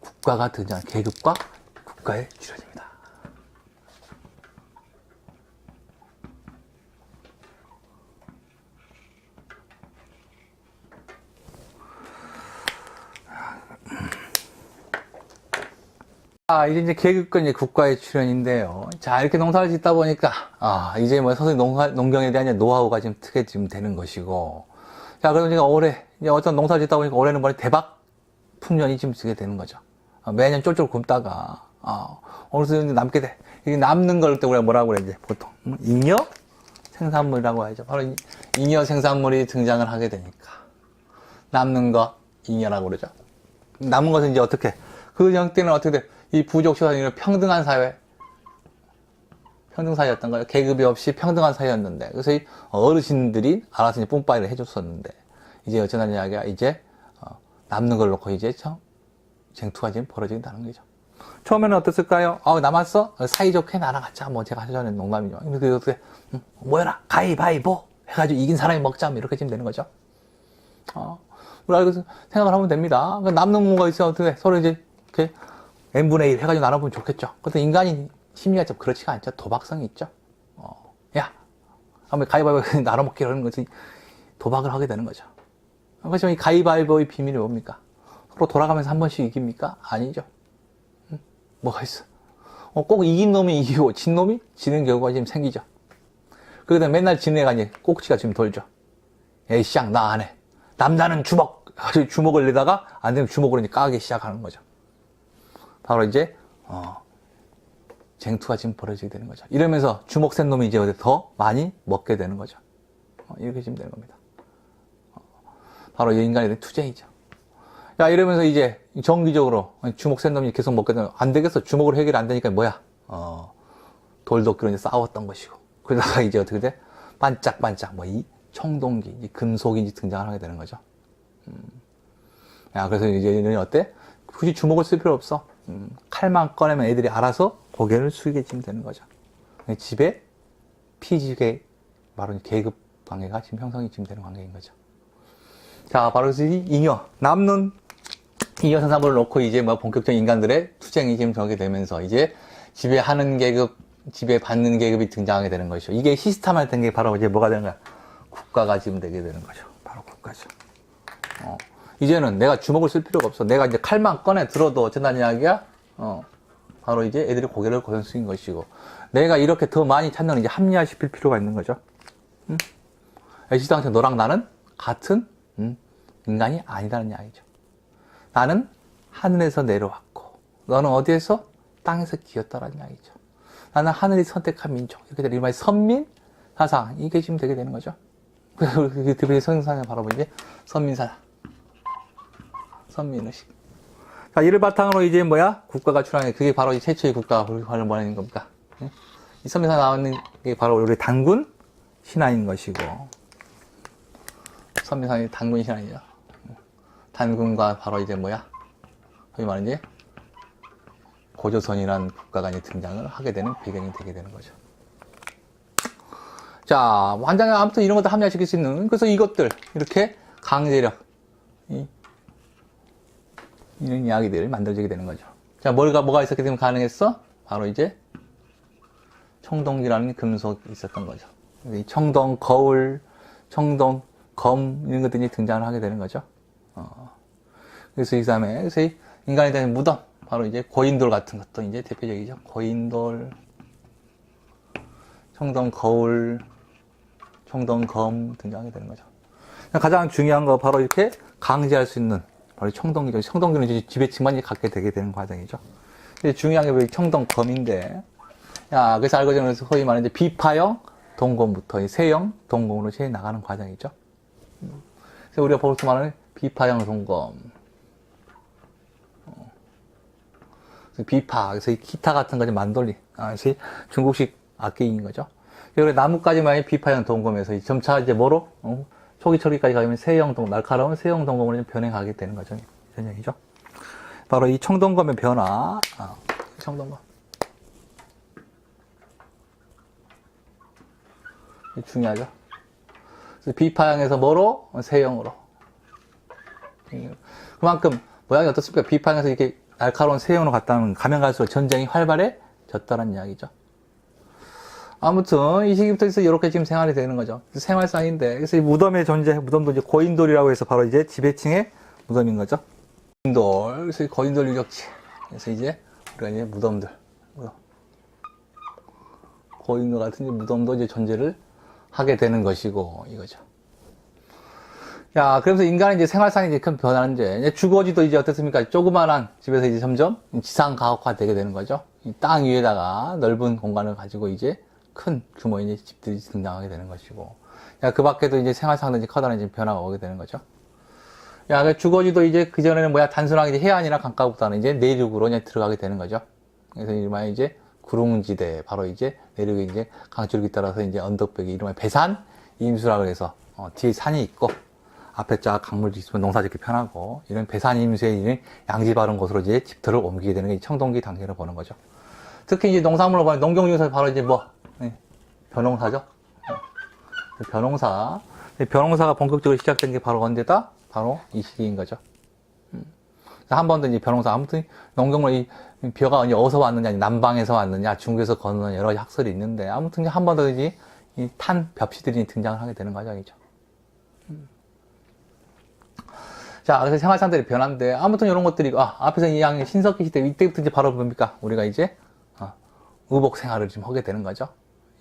국가가 등장, 계급과 국가의 출현입니다. 이제 계급과 이제 국가의 출현인데요. 자, 이렇게 농사를 짓다 보니까, 이제 뭐 서서히 농경에 대한 노하우가 지금 트게 지금 되는 것이고. 자, 그러면 제가 올해, 이제 어떤 농사를 짓다 보니까 올해는 뭐 대박 풍년이 지금 쓰게 되는 거죠. 매년 쫄쫄 굶다가, 어느 순간 남게 돼. 이게 남는 걸 때 우리가 뭐라고 그래, 이제 보통. 잉여 생산물이라고 하죠. 바로 잉여 생산물이 등장을 하게 되니까. 남는 거, 잉여라고 그러죠. 남은 것은 이제 어떻게, 그 형태는 어떻게 돼? 이 부족 시간이 평등한 사회, 평등 사회였던 거예요. 계급이 없이 평등한 사회였는데, 그래서 이 어르신들이 알아서 이제 뿜빠이를 해줬었는데, 이제 어쩌나 이야기가 이제 남는 걸 놓고 이제 쟁투가 지금 벌어진다는 거죠. 처음에는 어땠을까요? 남았어? 사이좋게 날아갔자. 뭐 제가 하자는 농담이죠. 그래서 어떻게 뭐해라 가위바위보 해가지고 이긴 사람이 먹자. 이렇게 지금 되는 거죠. 우리가 그래서 생각을 하면 됩니다. 남는 뭐가 있어요. 어떻게 서로 이제 이렇게 n분의 1 해가지고 나눠보면 좋겠죠. 근데 인간이 심리가 좀 그렇지가 않죠. 도박성이 있죠. 야, 한번 가위바위보 나눠먹기 이러는 것이 도박을 하게 되는 거죠. 그렇지만 이 가위바위보의 비밀이 뭡니까? 서로 돌아가면서 한 번씩 이깁니까? 아니죠. 뭐가 있어? 꼭 이긴 놈이 이기고 진 놈이 지는 경우가 지금 생기죠. 그러다 맨날 지는 애가 이제 꼭지가 지금 돌죠. 에이, 쌍, 나 안 해. 남자는 주먹! 아주 주먹을 내다가 안 되면 주먹으로 이제 까기 시작하는 거죠. 바로 이제, 쟁투가 지금 벌어지게 되는 거죠. 이러면서 주먹 센 놈이 이제 더 많이 먹게 되는 거죠. 이렇게 지금 되는 겁니다. 바로 이 인간에 대한 투쟁이죠. 야, 이러면서 이제 정기적으로 주먹 센 놈이 계속 먹게 되면 안 되겠어. 주먹으로 해결이 안 되니까 뭐야? 돌도끼로 이제 싸웠던 것이고. 그러다가 이제 어떻게 돼? 반짝반짝, 이 청동기, 이 금속이 등장을 하게 되는 거죠. 야, 그래서 이제 어때? 굳이 주먹을 쓸 필요 없어. 칼만 꺼내면 애들이 알아서 고개를 숙이게 지금 되는 거죠. 집에 피지계, 바로 계급 관계가 지금 형성이 지금 되는 관계인 거죠. 자, 바로 이 잉여, 남는 잉여 생산물을 놓고 이제 본격적인 인간들의 투쟁이 지금 저게 되면서 이제 지배하는 계급, 지배받는 계급이 등장하게 되는 것이죠. 이게 시스템화된 게 바로 이제 뭐가 되는 거야? 국가가 지금 되게 되는 거죠. 바로 국가죠. 이제는 내가 주먹을 쓸 필요가 없어. 내가 이제 칼만 꺼내 들어도 어쩐다는 이야기야? 바로 이제 애들이 고개를 고정 쓰인 것이고, 내가 이렇게 더 많이 찾는 이제 합리화시킬 필요가 있는 거죠. 애시당초 너랑 나는 같은 인간이 아니다는 이야기죠. 나는 하늘에서 내려왔고, 너는 어디에서? 땅에서 기었다라는 이야기죠. 나는 하늘이 선택한 민족. 이렇게 되는 이 선민 사상, 이게 지금 되게 되는 거죠. 그래서 그 선상에 바로 이제 선민사상. 선민의식. 자, 이를 바탕으로 이제 뭐야? 국가가 출항해. 그게 바로 이 최초의 국가가 뭐라는 겁니까? 이 선민사상 나오는 게 바로 우리 단군 신화인 것이고, 선민사상이 단군 신화이죠. 단군과 바로 이제 뭐야? 소위 말하는 이제 고조선이라는 국가가 이제 등장을 하게 되는 배경이 되게 되는 거죠. 자, 환장에 아무튼 이런 것도 합리화시킬 수 있는, 그래서 이것들, 이렇게 강제력, 이런 이야기들을 만들어지게 되는 거죠. 자, 뭐가 있었기 때문에 가능했어? 바로 이제 청동기라는 금속이 있었던 거죠. 이 청동, 거울, 청동, 검, 이런 것들이 등장을 하게 되는 거죠. 그래서 이 다음에, 그래서 인간에 대한 무덤, 바로 이제 고인돌 같은 것도 이제 대표적이죠. 고인돌, 청동 거울, 청동 검 등장하게 되는 거죠. 가장 중요한 거 바로 이렇게 강제할 수 있는 바로 청동기죠. 청동기는 이제 지배층만 갖게 되게 되는 과정이죠. 중요한 게 청동 검인데, 야, 그래서 알고 보면 소위 말하는 이제 비파형 동검부터 세형 동검으로 제 나가는 과정이죠. 그래서 우리가 볼 수 말하는 비파형 동검. 비파, 그래서 이 기타 같은 거지, 만돌리. 그래서 중국식 악기인 거죠. 그리고 나뭇가지만이 비파형 동검에서 점차 이제 뭐로? 초기 처리까지 가면 세형 동검, 날카로운 세형 동검으로 변해가게 되는 거죠. 이런 얘기죠. 바로 이 청동검의 변화. 청동검. 중요하죠. 그래서 비파형에서 뭐로? 세형으로. 그만큼 모양이 어떻습니까? 비파형에서 이렇게 날카로운 세형으로 갔다면 가면 갈수록 전쟁이 활발해졌다는 이야기죠. 아무튼 이 시기부터 해서 이렇게 지금 생활이 되는 거죠. 생활상인데, 그래서 이 무덤의 존재, 무덤도 이제 고인돌이라고 해서 바로 이제 지배층의 무덤인 거죠. 고인돌, 그래서 고인돌 유적지. 그래서 이제 우리가 이제 무덤들, 고인돌 같은 무덤도 이제 존재를 하게 되는 것이고 이거죠. 야, 그러면서 인간의 이제 생활상이 이제 큰 변화인데, 이제 주거지도 이제 어떻습니까? 조그만한 집에서 이제 점점 지상 가옥화 되게 되는 거죠. 이 땅 위에다가 넓은 공간을 가지고 이제 큰 규모의 이제 집들이 등장하게 되는 것이고, 야, 그 밖에도 이제 생활상도 이제 커다란 이제 변화가 오게 되는 거죠. 야, 그 주거지도 이제 그전에는 뭐야, 단순하게 이제 해안이나 강가보다는 이제 내륙으로 이제 들어가게 되는 거죠. 그래서 이름하여 이제 구릉지대, 바로 이제 내륙에 이제 강줄기 따라서 이제 언덕벽이 이름하여 배산 임수라고 해서, 뒤에 산이 있고, 앞에 쫙 강물도 있으면 농사 짓기 편하고, 이런 배산 임수에 있는 양지 바른 곳으로 이제 집들을 옮기게 되는 게 청동기 단계를 보는 거죠. 특히 이제 농산물로 보면 농경 중에서 바로 이제 뭐, 벼농사죠. 벼농사. 벼농사가 본격적으로 시작된 게 바로 언제다? 바로 이 시기인 거죠. 한 번도 이제 벼농사, 아무튼 농경물 이 벼가 어디서 왔느냐, 남방에서 왔느냐, 중국에서 건너느냐, 여러 가지 학설이 있는데, 아무튼 한 번 더 이제 이 탄 벽시들이 등장을 하게 되는 과정이죠. 자, 그래서 생활상들이 변화인데, 아무튼 이런 것들이, 앞에서 이야기 신석기 시대, 이때부터 이제 바로 뭡니까? 우리가 이제, 의복 생활을 좀 하게 되는 거죠.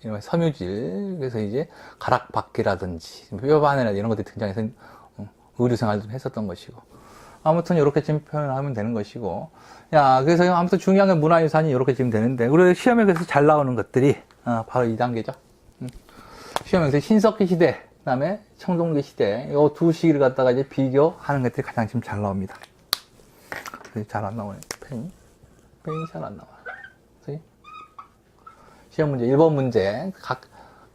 이런 섬유질, 그래서 이제 가락바퀴라든지, 뼈바늘이나 이런 것들이 등장해서 의류 생활을 좀 했었던 것이고. 아무튼 이렇게 지금 표현을 하면 되는 것이고. 야, 그래서 아무튼 중요한 건 문화유산이 이렇게 지금 되는데, 우리 시험에 그래서 잘 나오는 것들이, 바로 2단계죠. 시험에서 신석기 시대, 그 다음에 청동기 시대, 이 두 시기를 갖다가 이제 비교하는 것들이 가장 지금 잘 나옵니다. 잘 안 나오네. 펜이 잘 안 나와요. 시험 문제, 1번 문제, 각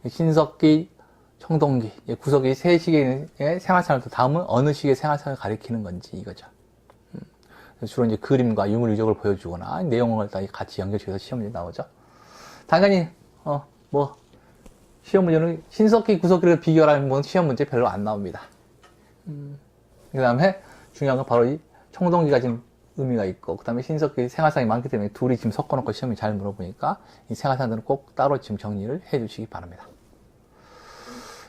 신석기, 청동기, 구석기 세 시기의 생활상을 또 다음은 어느 시기의 생활상을 가리키는 건지 이거죠. 주로 이제 그림과 유물 유적을 보여주거나 내용을 같이 연결시켜서 시험 문제 나오죠. 당연히 시험 문제는 신석기, 구석기를 비교하는 건 시험 문제 별로 안 나옵니다. 그 다음에 중요한 건 바로 이 청동기가 지금 의미가 있고, 그 다음에 신석기 생활상이 많기 때문에 둘이 지금 섞어놓고 시험이 잘 물어보니까 이 생활상들은 꼭 따로 지금 정리를 해 주시기 바랍니다.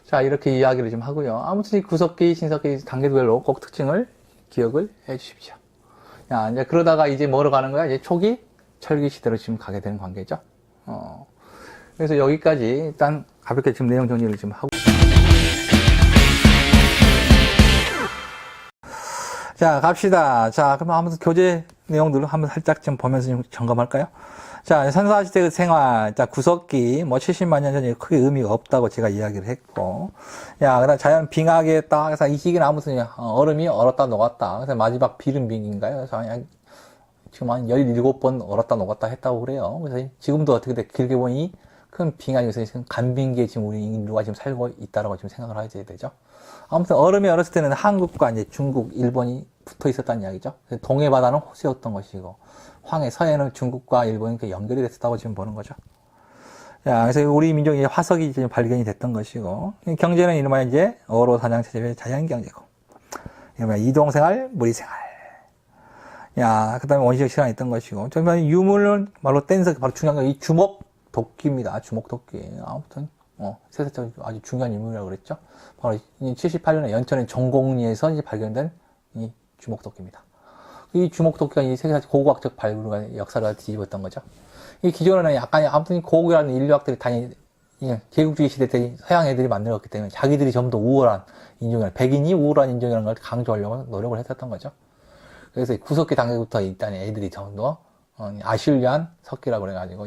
자, 이렇게 이야기를 좀 하고요. 아무튼 이 구석기, 신석기 단계별로 꼭 특징을 기억을 해 주십시오. 야, 이제 그러다가 이제 뭐로 가는 거야? 이제 초기 철기 시대로 지금 가게 되는 관계죠. 그래서 여기까지 일단 가볍게 지금 내용 정리를 좀 하고. 자, 갑시다. 자, 그럼 아무튼 교재 내용들을 한번 살짝 좀 보면서 좀 점검할까요? 자, 선사시대 생활, 자, 구석기, 뭐 70만 년 전에 크게 의미가 없다고 제가 이야기를 했고, 야, 그다음 자연 빙하기에 딱, 그래서 이 시기는 아무튼 얼음이 얼었다 녹았다. 그래서 마지막 비름빙인가요? 그래서 그냥 지금 한 17번 얼었다 녹았다 했다고 그래요. 그래서 지금도 어떻게 돼? 길게 보니 큰 빙하기에서 지금 간빙기에 지금 우리 인류가 지금 살고 있다라고 지금 생각을 해야 되죠. 아무튼 얼음이 얼었을 때는 한국과 이제 중국, 일본이 붙어 있었다는 이야기죠. 동해 바다는 호수였던 것이고, 황해, 서해는 중국과 일본이 연결이 됐다고 지금 보는 거죠. 자, 그래서 우리 민족의 화석이 지금 발견이 됐던 것이고, 경제는 이른바 이제 어로 사냥 체제의 자연 경제고, 이른바 이동생활, 무리생활. 야, 그 다음에 원시적 실현이 있던 것이고, 정말 유물은 바로 댄서, 바로 중요한 건 이 주먹 도끼입니다. 주먹 도끼. 아무튼, 세세적 아주 중요한 인물이라고 그랬죠. 바로 78년에 연천의 정곡리에서 이제 발견된 이 주먹 도끼입니다. 이 주먹 도끼가 이 세계사 고고학적 발굴과 역사를 뒤집었던 거죠. 이 기존에는 약간, 아무튼 고고라는 인류학들이 개국주의 시대 때 서양 애들이 만들었기 때문에 자기들이 전부 더 우월한 인종이라, 백인이 우월한 인종이라는 걸 강조하려고 노력을 했었던 거죠. 그래서 구석기 단계부터 일단 애들이 전부 더 아실리안 석기라고 그래가지고,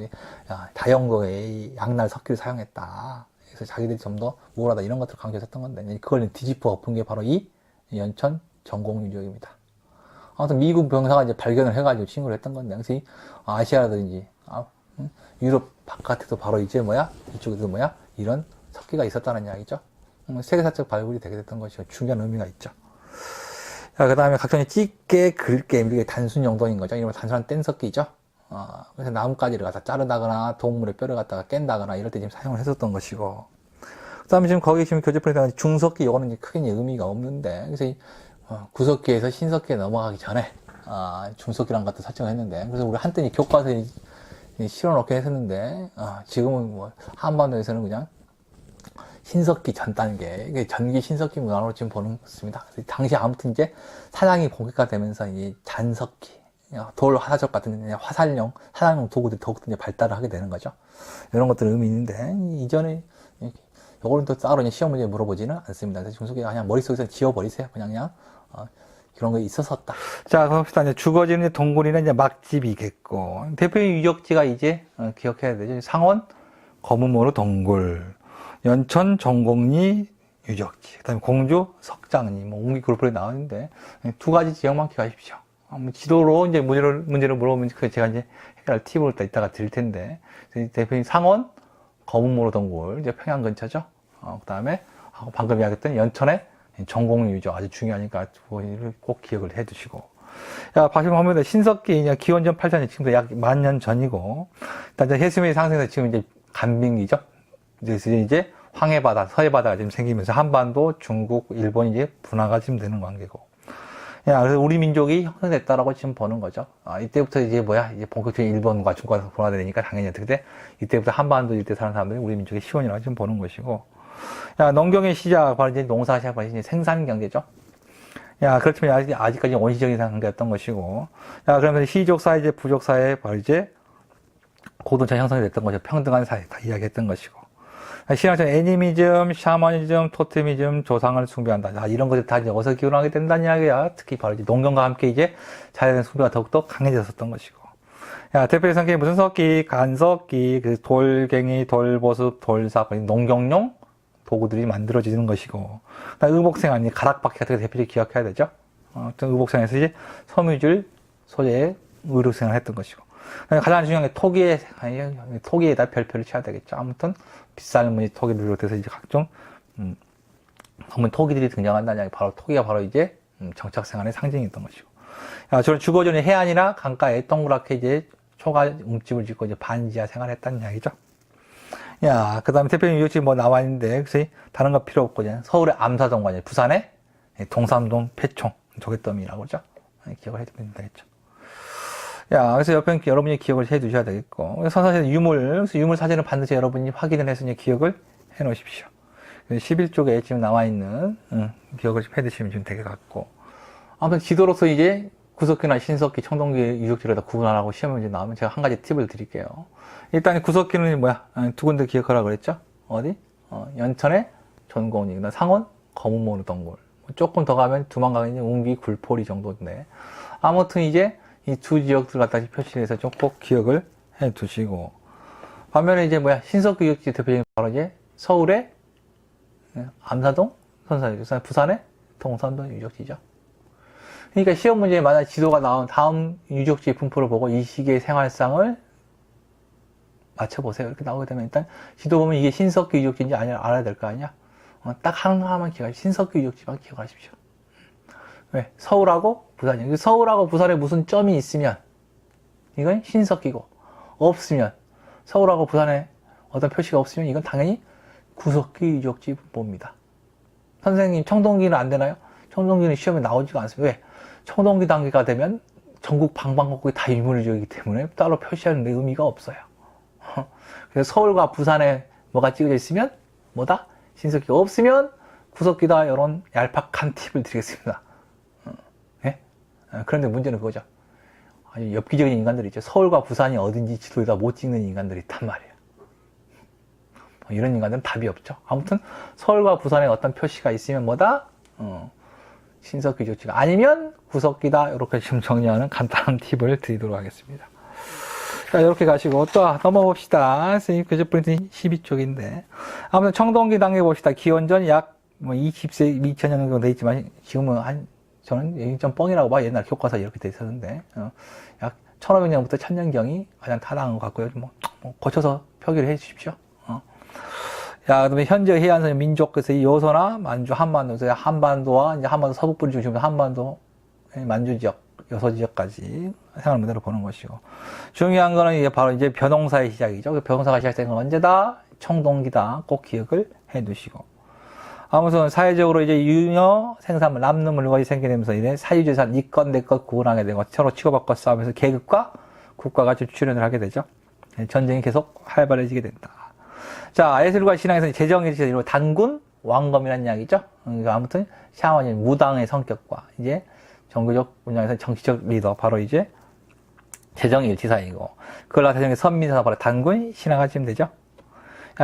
다영거의 양날 석기를 사용했다. 그래서 자기들이 좀 더 우월하다 이런 것들을 강조했던 건데, 그걸 뒤집어 엎은 게 바로 이 연천 전곡유적입니다. 아무튼 미국 병사가 이제 발견을 해가지고 친구를 했던 건데, 그래서 이 아시아라든지 유럽 바깥에도 바로 이제 이쪽에도 이런 석기가 있었다는 이야기죠. 세계사적 발굴이 되게 됐던 것이고 중요한 의미가 있죠. 자, 그 다음에 각종 찢게, 긁게, 이게 단순 용도인 거죠. 이런 단순한 뗀석기죠. 그래서 나뭇가지를 갖다 자르다거나 동물의 뼈를 갖다가 깬다거나 이럴 때 지금 사용을 했었던 것이고. 그 다음에 지금 거기 지금 교재편에 중석기, 요거는 크게 의미가 없는데, 그래서 이 구석기에서 신석기에 넘어가기 전에, 중석기라는 것도 설정을 했는데, 그래서 우리 한때 교과서에 실어놓게 했었는데, 지금은 한반도에서는 그냥 신석기 전 단계, 전기 신석기 문화로 지금 보는 것입니다. 당시 아무튼 이제 사냥이 본격화 되면서 이 잔석기, 돌 화사적 같은 화살용 도구들이 더욱더 이제 발달을 하게 되는 거죠. 이런 것들 의미 있는데, 이전에, 요거는 또 따로 이제 시험 문제 물어보지는 않습니다. 그래서 중석기 그냥 머릿속에서 지워버리세요. 그냥, 그런 거 있었었다. 자, 그럽시다. 이제 주거지는 동굴이나 이제 막집이겠고, 대표적인 유적지가 이제 기억해야 되죠. 상원, 검은모로 동굴, 연천 정곡리 유적지, 그다음에 공주 석장리, 옹기 그룹으로 나오는데 두 가지 지역만 기억하십시오. 지도로 이제 문제를 물어보면 제가 이제 해결할 팁을 또 이따가 드릴 텐데, 대표적인 상원, 검은모로 동굴, 이제 평양 근처죠. 그다음에 방금 이야기했던 연천의 정곡리 유적 아주 중요하니까 꼭 기억을 해두시고. 야, 보시면 신석기 기원전 8,000년, 지금도 약 10,000년 전이고, 일단 이제 해수면이 상승해서 지금 이제 간빙기죠. 이제 황해바다, 서해바다가 지금 생기면서 한반도, 중국, 일본이 이제 분화가 지금 되는 관계고. 야, 그래서 우리 민족이 형성됐다라고 지금 보는 거죠. 이때부터 이제 이제 본격적인 일본과 중국과 분화가 되니까 당연히 어떻게 돼? 이때부터 한반도 일대 사는 사람들이 우리 민족의 시원이라고 지금 보는 것이고. 야, 농경의 시작, 바로 이제 농사 시작, 바로 이제 생산 경제죠. 야, 그렇지만 아직까지 원시적인 관계였던 것이고. 야, 그러면 시족사회, 이제 부족사회, 바로 이제 고도차 형성이 됐던 것이고, 평등한 사회, 다 이야기했던 것이고. 신앙적 애니미즘, 샤머니즘, 토테미즘, 조상을 숭배한다. 이런 것들 다 이제 어디서 기원하게 된다는 이야기야. 특히 바로 이제 농경과 함께 이제 자연의 숭배가 더욱더 강해졌었던 것이고. 야, 대표적 성격이 무슨 석기, 간석기, 돌갱이, 돌보습, 돌삽, 농경용 도구들이 만들어지는 것이고. 의복생, 가락바퀴 같은 거 대표적으로 기억해야 되죠. 의복생에서 이제 섬유질 소재의 의료생활을 했던 것이고. 가장 중요한 게 토기에다 별표를 쳐야 되겠죠. 아무튼 빗살무늬 토기를 비롯해서 이제 각종 토기들이 등장한다는 이야기. 바로 토기가 바로 이제 정착생활의 상징이었던 것이고. 야, 저는 주거지는 해안이나 강가에 동그랗게 이제 초가 움집을 짓고 이제 반지하 생활했다는 이야기죠. 야, 그 다음에 대표적인 유적지 나와 있는데, 그래서 다른 거 필요 없고, 그냥 서울의 암사동과 부산의 동삼동 폐총 조개더미라고 그러죠. 기억을 해두면 되겠죠. 야, 그래서 옆에 여러분이 기억을 해 두셔야 되겠고. 선사시는 유물, 그래서 유물 사진은 반드시 여러분이 확인을 해서 이제 기억을 해 놓으십시오. 11쪽에 지금 나와 있는, 기억을 좀 해 두시면 좀 될 것 같고. 아무튼 지도로서 이제 구석기나 신석기, 청동기, 유적지를 다 구분하라고 시험에 문제 나오면 제가 한 가지 팁을 드릴게요. 일단 구석기는 뭐야? 두 군데 기억하라고 그랬죠? 어디? 연천의 전공이, 상원, 거문모로 동굴. 조금 더 가면 두만강에 웅기, 굴포리 정도인데. 아무튼 이제 이 두 지역들 갖다 표시를 해서 좀 꼭 기억을 해 두시고. 반면에 이제 뭐야? 신석기 유적지 대표적인 바로 이제 서울의 암사동, 선사유적, 부산의 동산동 유적지죠. 그러니까 시험 문제에 만약 지도가 나온 다음 유적지 분포를 보고 이 시기의 생활상을 맞춰보세요. 이렇게 나오게 되면 일단 지도 보면 이게 신석기 유적지인지 알아야 될 거 아니야? 딱 하나만 기억하십시오. 신석기 유적지만 기억하십시오. 왜? 서울하고 부산이요. 서울하고 부산에 무슨 점이 있으면 이건 신석기고, 없으면 서울하고 부산에 어떤 표시가 없으면 이건 당연히 구석기 유적지 분포입니다. 선생님 청동기는 안 되나요? 청동기는 시험에 나오지가 않습니다. 왜? 청동기 단계가 되면 전국 방방곡곡이 다 유물지역이기 때문에 따로 표시하는 의미가 없어요. 그래서 서울과 부산에 뭐가 찍어져 있으면 뭐다? 신석기가 없으면 구석기다. 이런 얄팍한 팁을 드리겠습니다. 네? 그런데 문제는 그거죠. 아주 엽기적인 인간들이 있죠. 서울과 부산이 어딘지 지도에다 못 찍는 인간들이 있단 말이에요. 이런 인간들은 답이 없죠. 아무튼 서울과 부산에 어떤 표시가 있으면 뭐다? 신석기 유적지가 아니면 구석기다. 이렇게 지금 정리하는 간단한 팁을 드리도록 하겠습니다. 자, 이렇게 가시고 또 넘어봅시다. 선생님 교재 프린트 12쪽인데 아무튼 청동기 단계 봅시다. 기원전 약 20세, 2000년 정도 돼 있지만 지금은 저는 좀 뻥이라고 봐. 옛날 교과서 이렇게 돼 있었는데 약 1500년부터 1000년경이 가장 타당한 것 같고요. 뭐 고쳐서 표기를 해 주십시오. 야, 그다음에 현재 해안선 민족에서 요소나 만주, 한반도에서 한반도와 이제 한반도 서북부를 중심으로 한반도, 만주 지역, 여소 지역까지 생활 모델로 보는 것이고. 중요한 거는 이제 바로 이제 벼농사의 시작이죠. 벼농사가 시작된 건 언제다? 청동기다. 꼭 기억을 해 두시고. 아무튼 사회적으로 이제 유효 생산물, 남는 물건이 생겨내면서 이제 사유재산, 네 것, 내 것 구분하게 되고 서로 치고받고 싸우면서 계급과 국가가 출현을 하게 되죠. 전쟁이 계속 활발해지게 된다. 자, 예술과 신앙에서 재정의 제대로 단군, 왕검이라는 이야기죠. 그러니까 아무튼 샤머니 무당의 성격과 이제 정교적 분야에서 정치적 리더 바로 이제 재정의 일치사이고 그걸로 재정의 선민사 바로 단군, 신앙을 치면 되죠.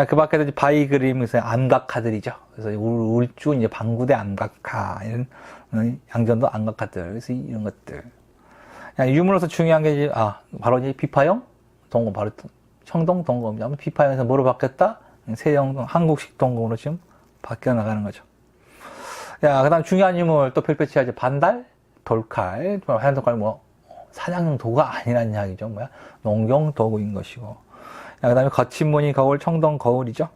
그 밖에도 바위 그림, 그래서 암각화들이죠. 그래서 울주 이제 방구대 암각화 이런 양전도 암각화들 그래서 이런 것들. 유물로서 중요한 게 이제 바로 이제 비파형 동검 바로 청동 동검이죠. 비파형에서 뭐로 바뀌었다? 세형 한국식 동검으로 지금 바뀌어 나가는 거죠. 야, 그다음 중요한 유물 또 별표치하지 반달, 돌칼, 화산 돌칼 사냥용 도구가 아니라는 이야기죠. 농경 도구인 것이고. 야, 그다음에 거친 무늬 거울, 청동 거울이죠.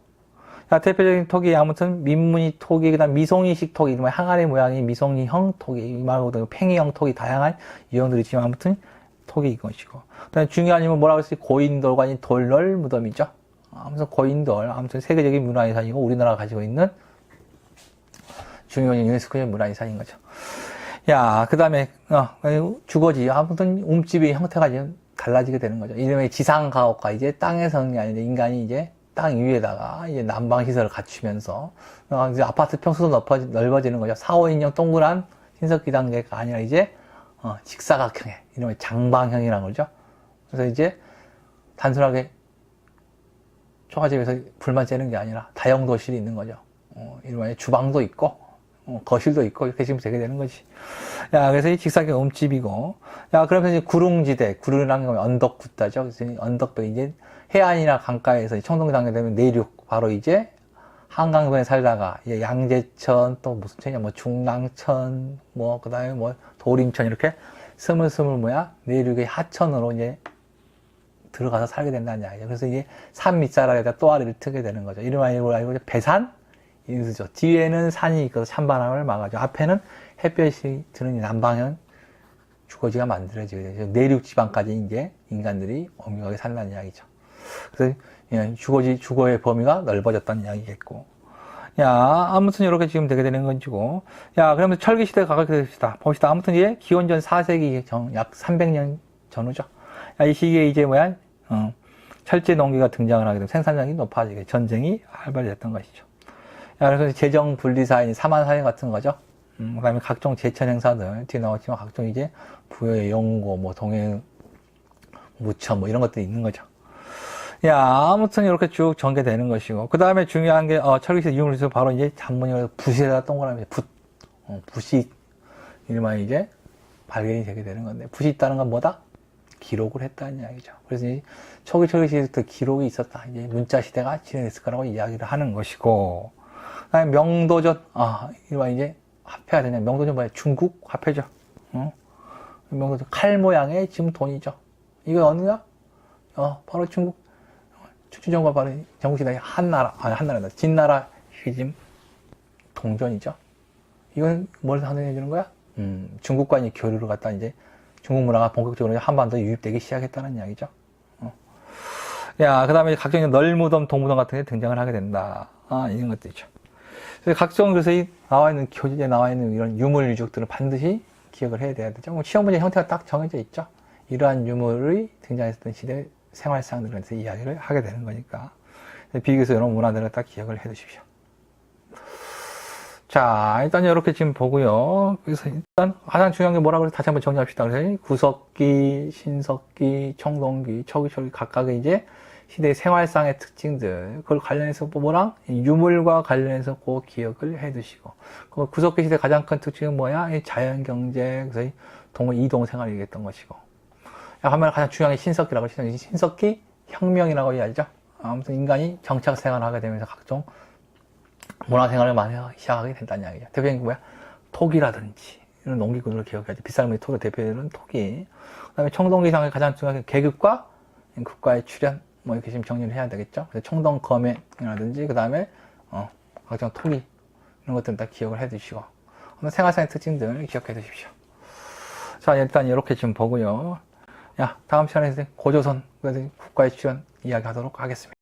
야, 대표적인 톡이 아무튼 민무늬 톡이 그다음 미송이식 톡이 항아리 모양이 미송이형 톡이 이 말고도 팽이형 톡이 다양한 유형들이 있지만 아무튼 톡이 이것이고. 그다음에 중요한 유물 뭐라고 했어요? 고인돌과 돌널 무덤이죠. 아무튼 고인돌, 아무튼 세계적인 문화유산이고 우리나라가 가지고 있는 중요한 유네스코의 문화유산인 거죠. 야, 그 다음에 주거지, 아무튼 움집의 형태가 이제 달라지게 되는 거죠. 이름의 지상가옥과 이제 땅에서 하는 게 아닌데 인간이 이제 땅 위에다가 이제 난방시설을 갖추면서 이제 아파트 평수도 넓어지는 거죠. 4, 5인용 동그란 신석기 단계가 아니라 이제 직사각형의 이름의 장방형이라는 거죠. 그래서 이제 단순하게 초가집에서 불만 쬐는 게 아니라 다용도실이 있는 거죠. 이름의 주방도 있고 거실도 있고 이렇게 지금 되게 되는 거지. 야, 그래서 이 직사각형 음집이고, 야, 그러면서 이제 구릉지대, 구릉이라는 건 언덕구다죠. 그래서 언덕도 이제 해안이나 강가에서 청동기 단계 되면 내륙, 바로 이제 한강변에 살다가 이제 양재천 또 무슨 천이야, 중랑천, 그다음에 도림천 이렇게 스물스물 내륙의 하천으로 이제 들어가서 살게 된다는 이야기죠. 그래서 이게 산 밑자락에다 또아리를 트게 되는 거죠. 이름 알고 배산 인수죠. 뒤에는 산이 있어서 찬바람을 막아줘. 앞에는 햇볕이 드는 남방형 주거지가 만들어지게 되죠. 내륙 지방까지 이제 인간들이 엄격하게 산다는 이야기죠. 그래서 주거의 범위가 넓어졌다는 이야기겠고. 야, 아무튼 이렇게 지금 되게 되는 건지고. 야, 그러면 철기시대가 가깝게 됩시다. 봅시다. 아무튼 기원전 4세기 약 300년 전후죠. 이 시기에 이제 철제 농기가 등장을 하게 되면 생산량이 높아지게 전쟁이 활발했던 것이죠. 그래서 재정 분리사인, 사만사인 같은 거죠. 그 다음에 각종 제천 행사들, 뒤에 나왔지만 각종 이제 부여의 연고, 뭐 동해 무천, 뭐 이런 것들이 있는 거죠. 아무튼 이렇게 쭉 전개되는 것이고, 그 다음에 중요한 게, 철기시대 유물에서 바로 이제 잡문이라고 붓에다 동그라미, 붓이, 이름만 이제 발견이 되게 되는 건데, 붓이 있다는 건 뭐다? 기록을 했다는 이야기죠. 그래서 이 철기시대부터 기록이 있었다. 이제 문자 시대가 진행됐을 거라고 이야기를 하는 것이고, 그 다음에 명도전, 이름만 이제 화폐가 되냐. 명도전 뭐야? 중국 화폐죠. 명도전, 칼 모양의 지금 돈이죠. 이거 어느냐? 바로 중국. 추천정과 바로 전국시대 한나라다. 진나라 휘짐 동전이죠. 이건 뭘 상징해 주는 거야? 중국과 이제 교류를 갖다 이제 중국 문화가 본격적으로 한반도에 유입되기 시작했다는 이야기죠. 그 다음에 각종 널무덤, 동무덤 같은 게 등장을 하게 된다. 이런 것들이죠. 그래서 각종 그래서 나와 있는 교재에 나와 있는 이런 유물 유적들을 반드시 기억을 해야 되죠. 시험 문제 형태가 딱 정해져 있죠. 이러한 유물이 등장했던 시대 생활상들에 대해서 이야기를 하게 되는 거니까 비교해서 이런 문화들을 딱 기억을 해 두십시오. 자, 일단 이렇게 지금 보고요. 그래서 일단 가장 중요한 게 뭐라고 해서 다시 한번 정리합시다. 그래서 구석기, 신석기, 청동기, 초기초기 각각의 이제 시대의 생활상의 특징들, 그걸 관련해서 뭐랑 유물과 관련해서 꼭 기억을 해 두시고, 그 구석기 시대 가장 큰 특징은 뭐야? 자연경제, 그래서 동물 이동생활을 얘기했던 것이고, 하면 가장 중요한 게 신석기라고 하시죠. 신석기 혁명이라고 이야기하죠. 아무튼 인간이 정착 생활을 하게 되면서 각종 문화생활을 많이 시작하게 된다는 이야기죠. 대표적인 게 뭐야? 토기라든지 이런 농기구들을 기억해야지. 빗살무늬 토기 대표되는 토기. 그 다음에 청동기상의 가장 중요한 게 계급과 국가의 출현, 뭐 이렇게 지금 정리를 해야 되겠죠. 그래서 청동검해라든지 그 다음에 각종 토기 이런 것들은 다 기억을 해 두시고, 생활상의 특징들 기억해 두십시오. 자, 일단 이렇게 지금 보고요. 다음 시간에 고조선 국가의 출현 이야기하도록 하겠습니다.